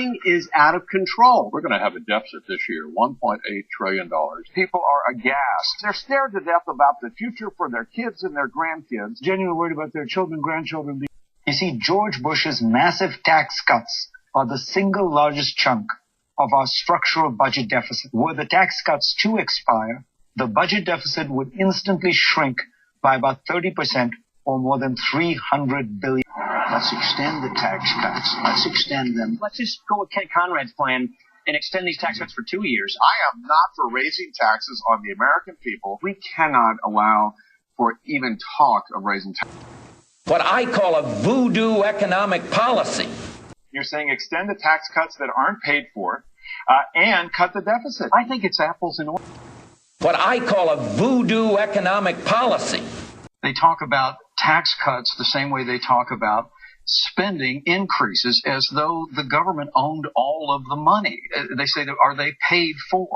Spending is out of control. We're going to have a deficit this year, $1.8 trillion. People are aghast. They're scared to death about the future for their kids and their grandkids. Genuinely worried about their children, grandchildren. You see, George Bush's massive tax cuts are the single largest chunk of our structural budget deficit. Were the tax cuts to expire, the budget deficit would instantly shrink by about 30% or more than $300 billion. Let's extend the tax cuts. Let's extend them. Let's just go with Kent Conrad's plan and extend these tax cuts for 2 years. I am not for raising taxes on the American people. We cannot allow for even talk of raising taxes. What I call a voodoo economic policy. You're saying extend the tax cuts that aren't paid for and cut the deficit. I think it's apples and oranges. What I call a voodoo economic policy. They talk about tax cuts the same way they talk about spending increases, as though the government owned all of the money. They say, are they paid for?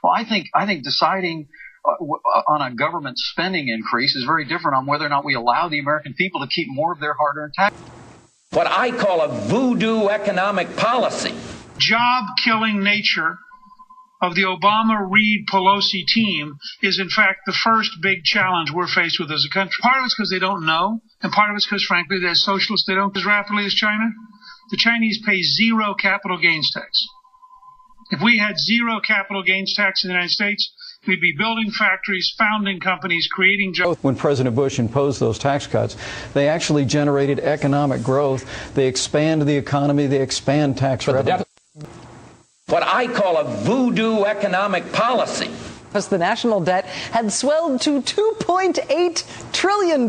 Well, I think deciding on a government spending increase is very different on whether or not we allow the American people to keep more of their hard-earned tax. What I call a voodoo economic policy. Job-killing nature of the Obama-Reid-Pelosi team is, in fact, the first big challenge we're faced with as a country. Part of it's because they don't know, and part of it's because, frankly, they're socialists. They don't as rapidly as China. The Chinese pay zero capital gains tax. If we had zero capital gains tax in the United States, we'd be building factories, founding companies, creating jobs. When President Bush imposed those tax cuts, they actually generated economic growth. They expand the economy. They expand tax revenue. What I call a voodoo economic policy. Because the national debt had swelled to $2.8 trillion.